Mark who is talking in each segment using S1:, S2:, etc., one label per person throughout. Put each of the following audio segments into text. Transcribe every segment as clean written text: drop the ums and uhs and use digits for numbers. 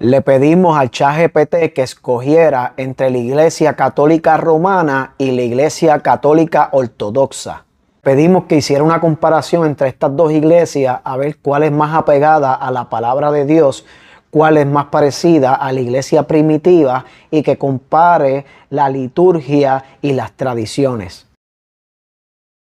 S1: Le pedimos al ChatGPT que escogiera entre la Iglesia Católica Romana y la Iglesia Católica Ortodoxa. Pedimos que hiciera una comparación entre estas dos iglesias a ver cuál es más apegada a la palabra de Dios, cuál es más parecida a la iglesia primitiva y que compare la liturgia y las tradiciones.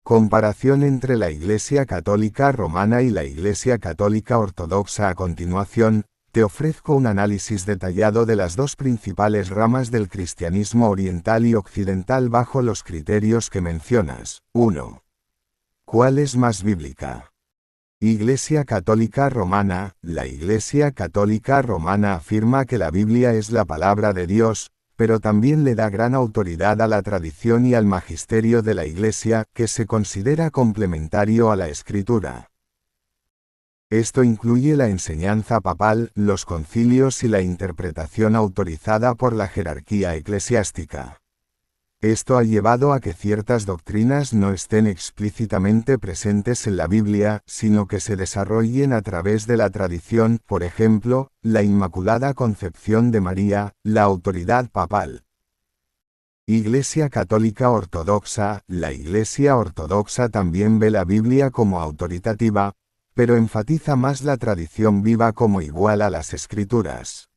S2: Comparación entre la Iglesia Católica Romana y la Iglesia Católica Ortodoxa. A continuación, te ofrezco un análisis detallado de las dos principales ramas del cristianismo oriental y occidental bajo los criterios que mencionas. 1. ¿Cuál es más bíblica? Iglesia Católica Romana. La Iglesia Católica Romana afirma que la Biblia es la palabra de Dios, pero también le da gran autoridad a la tradición y al magisterio de la Iglesia, que se considera complementario a la Escritura. Esto incluye la enseñanza papal, los concilios y la interpretación autorizada por la jerarquía eclesiástica. Esto ha llevado a que ciertas doctrinas no estén explícitamente presentes en la Biblia, sino que se desarrollen a través de la tradición, por ejemplo, la Inmaculada Concepción de María, la autoridad papal. Iglesia Católica Ortodoxa. La Iglesia Ortodoxa también ve la Biblia como autoritativa, pero enfatiza más la tradición viva como igual a las Escrituras.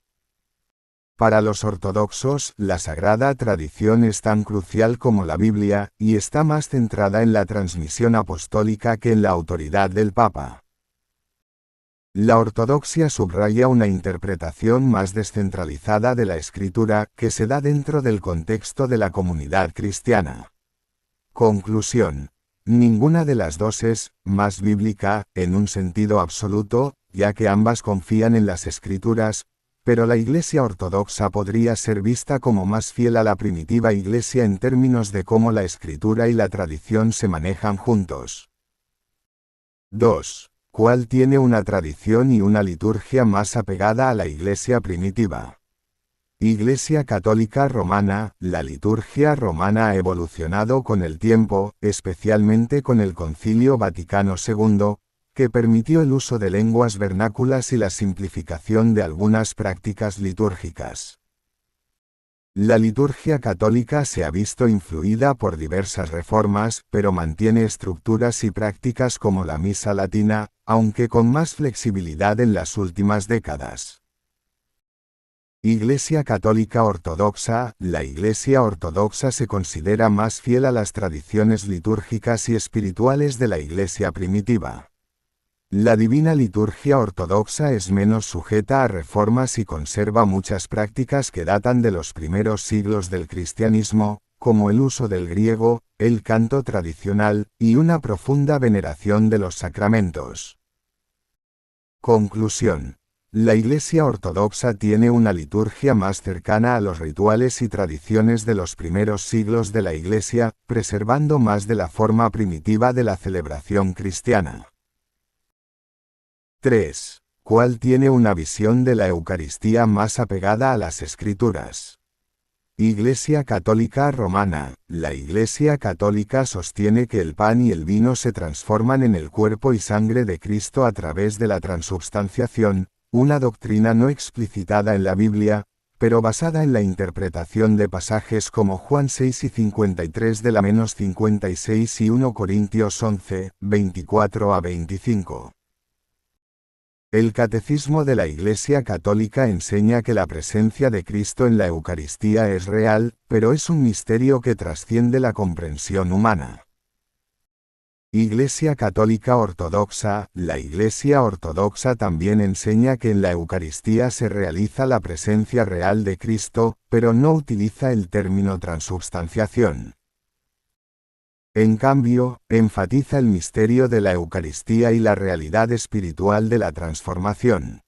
S2: Para los ortodoxos, la sagrada tradición es tan crucial como la Biblia, y está más centrada en la transmisión apostólica que en la autoridad del Papa. La ortodoxia subraya una interpretación más descentralizada de la Escritura, que se da dentro del contexto de la comunidad cristiana. Conclusión. Ninguna de las dos es más bíblica, en un sentido absoluto, ya que ambas confían en las Escrituras, pero la Iglesia Ortodoxa podría ser vista como más fiel a la primitiva Iglesia en términos de cómo la Escritura y la tradición se manejan juntos. 2. ¿Cuál tiene una tradición y una liturgia más apegada a la Iglesia primitiva? Iglesia Católica Romana. La liturgia romana ha evolucionado con el tiempo, especialmente con el Concilio Vaticano II, que permitió el uso de lenguas vernáculas y la simplificación de algunas prácticas litúrgicas. La liturgia católica se ha visto influida por diversas reformas, pero mantiene estructuras y prácticas como la misa latina, aunque con más flexibilidad en las últimas décadas. Iglesia Católica Ortodoxa. La Iglesia Ortodoxa se considera más fiel a las tradiciones litúrgicas y espirituales de la Iglesia primitiva. La Divina Liturgia Ortodoxa es menos sujeta a reformas y conserva muchas prácticas que datan de los primeros siglos del cristianismo, como el uso del griego, el canto tradicional, y una profunda veneración de los sacramentos. Conclusión. La Iglesia Ortodoxa tiene una liturgia más cercana a los rituales y tradiciones de los primeros siglos de la Iglesia, preservando más de la forma primitiva de la celebración cristiana. 3. ¿Cuál tiene una visión de la Eucaristía más apegada a las Escrituras? Iglesia Católica Romana. La Iglesia Católica sostiene que el pan y el vino se transforman en el cuerpo y sangre de Cristo a través de la transubstanciación, una doctrina no explicitada en la Biblia, pero basada en la interpretación de pasajes como Juan 6 y 53 de la menos 56 y 1 Corintios 11, 24 a 25. El Catecismo de la Iglesia Católica enseña que la presencia de Cristo en la Eucaristía es real, pero es un misterio que trasciende la comprensión humana. Iglesia Católica Ortodoxa. La Iglesia Ortodoxa también enseña que en la Eucaristía se realiza la presencia real de Cristo, pero no utiliza el término transubstanciación. En cambio, enfatiza el misterio de la Eucaristía y la realidad espiritual de la transformación.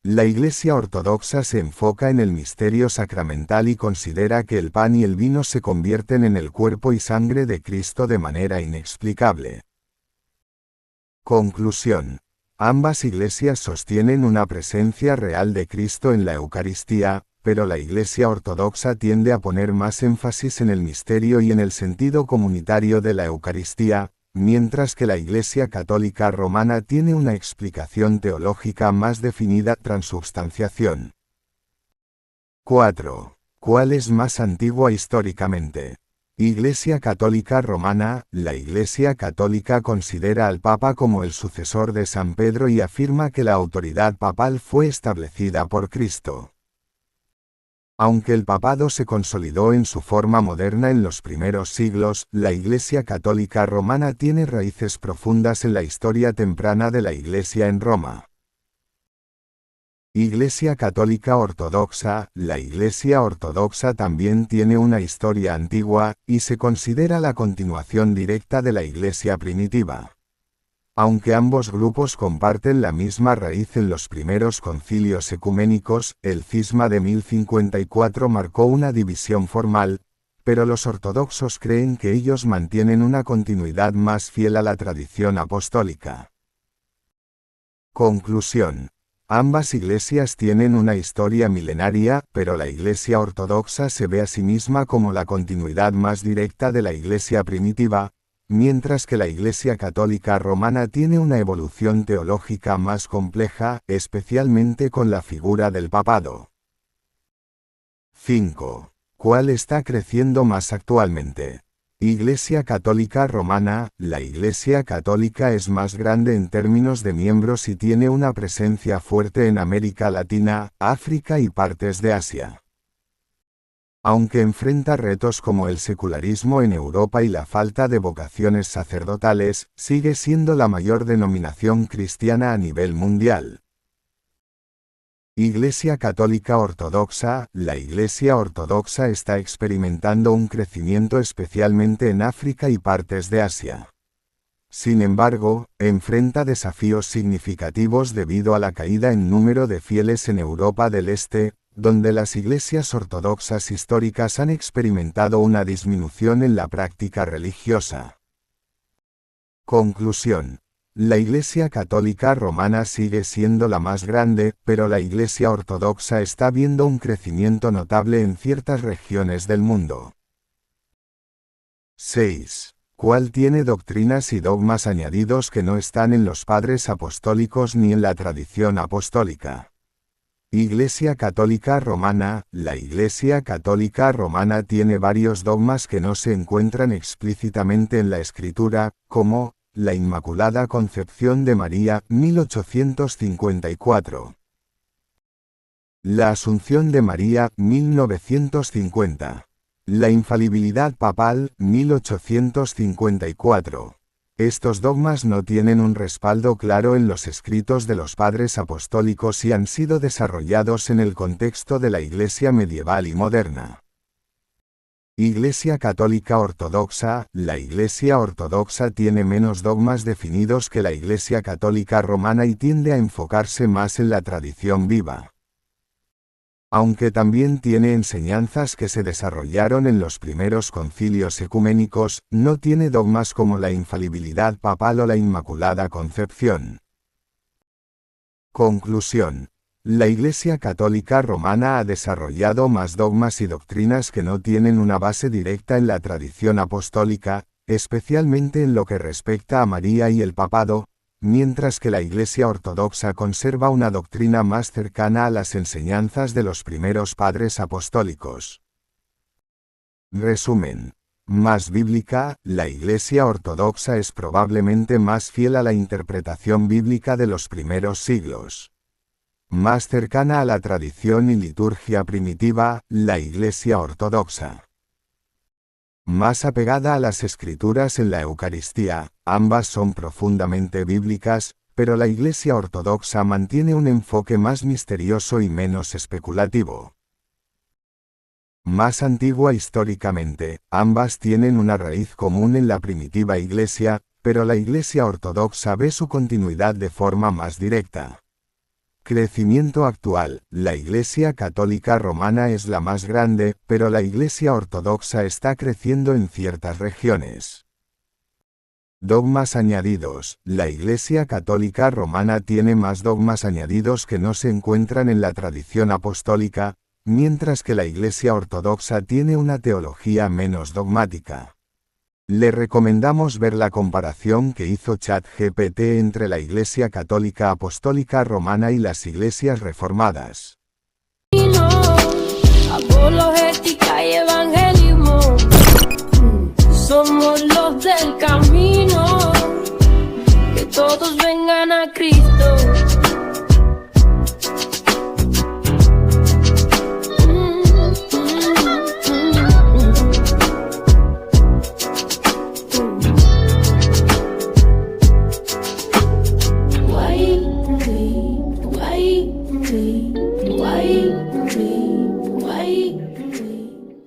S2: La Iglesia Ortodoxa se enfoca en el misterio sacramental y considera que el pan y el vino se convierten en el cuerpo y sangre de Cristo de manera inexplicable. Conclusión. Ambas iglesias sostienen una presencia real de Cristo en la Eucaristía, pero la Iglesia Ortodoxa tiende a poner más énfasis en el misterio y en el sentido comunitario de la Eucaristía, mientras que la Iglesia Católica Romana tiene una explicación teológica más definida, transubstanciación. 4. ¿Cuál es más antigua históricamente? Iglesia Católica Romana. La Iglesia Católica considera al Papa como el sucesor de San Pedro y afirma que la autoridad papal fue establecida por Cristo. Aunque el papado se consolidó en su forma moderna en los primeros siglos, la Iglesia Católica Romana tiene raíces profundas en la historia temprana de la Iglesia en Roma. Iglesia Católica Ortodoxa. La Iglesia Ortodoxa también tiene una historia antigua, y se considera la continuación directa de la Iglesia primitiva. Aunque ambos grupos comparten la misma raíz en los primeros concilios ecuménicos, el cisma de 1054 marcó una división formal, pero los ortodoxos creen que ellos mantienen una continuidad más fiel a la tradición apostólica. Conclusión. Ambas iglesias tienen una historia milenaria, pero la Iglesia Ortodoxa se ve a sí misma como la continuidad más directa de la Iglesia primitiva, mientras que la Iglesia Católica Romana tiene una evolución teológica más compleja, especialmente con la figura del papado. 5. ¿Cuál está creciendo más actualmente? Iglesia Católica Romana. La Iglesia Católica es más grande en términos de miembros y tiene una presencia fuerte en América Latina, África y partes de Asia. Aunque enfrenta retos como el secularismo en Europa y la falta de vocaciones sacerdotales, sigue siendo la mayor denominación cristiana a nivel mundial. Iglesia Católica Ortodoxa. La Iglesia Ortodoxa está experimentando un crecimiento especialmente en África y partes de Asia. Sin embargo, enfrenta desafíos significativos debido a la caída en número de fieles en Europa del Este, donde las iglesias ortodoxas históricas han experimentado una disminución en la práctica religiosa. Conclusión. La Iglesia Católica Romana sigue siendo la más grande, pero la Iglesia Ortodoxa está viendo un crecimiento notable en ciertas regiones del mundo. 6. ¿Cuál tiene doctrinas y dogmas añadidos que no están en los padres apostólicos ni en la tradición apostólica? Iglesia Católica Romana. La Iglesia Católica Romana tiene varios dogmas que no se encuentran explícitamente en la Escritura, como la Inmaculada Concepción de María, 1854. La Asunción de María, 1950. La infalibilidad papal, 1854. Estos dogmas no tienen un respaldo claro en los escritos de los padres apostólicos y han sido desarrollados en el contexto de la Iglesia medieval y moderna. Iglesia Católica Ortodoxa. La Iglesia Ortodoxa tiene menos dogmas definidos que la Iglesia Católica Romana y tiende a enfocarse más en la tradición viva. Aunque también tiene enseñanzas que se desarrollaron en los primeros concilios ecuménicos, no tiene dogmas como la infalibilidad papal o la Inmaculada Concepción. Conclusión. La Iglesia Católica Romana ha desarrollado más dogmas y doctrinas que no tienen una base directa en la tradición apostólica, especialmente en lo que respecta a María y el papado, mientras que la Iglesia Ortodoxa conserva una doctrina más cercana a las enseñanzas de los primeros padres apostólicos. Resumen. Más bíblica. La Iglesia Ortodoxa es probablemente más fiel a la interpretación bíblica de los primeros siglos. Más cercana a la tradición y liturgia primitiva, la Iglesia Ortodoxa. Más apegada a las Escrituras en la Eucaristía. Ambas son profundamente bíblicas, pero la Iglesia Ortodoxa mantiene un enfoque más misterioso y menos especulativo. Más antigua históricamente. Ambas tienen una raíz común en la primitiva Iglesia, pero la Iglesia Ortodoxa ve su continuidad de forma más directa. Crecimiento actual. La Iglesia Católica Romana es la más grande, pero la Iglesia Ortodoxa está creciendo en ciertas regiones. Dogmas añadidos. La Iglesia Católica Romana tiene más dogmas añadidos que no se encuentran en la tradición apostólica, mientras que la Iglesia Ortodoxa tiene una teología menos dogmática. Le recomendamos ver la comparación que hizo ChatGPT entre la Iglesia Católica Apostólica Romana y las iglesias reformadas.
S3: Apologética y evangelismo, somos los del camino, que todos vengan a Cristo.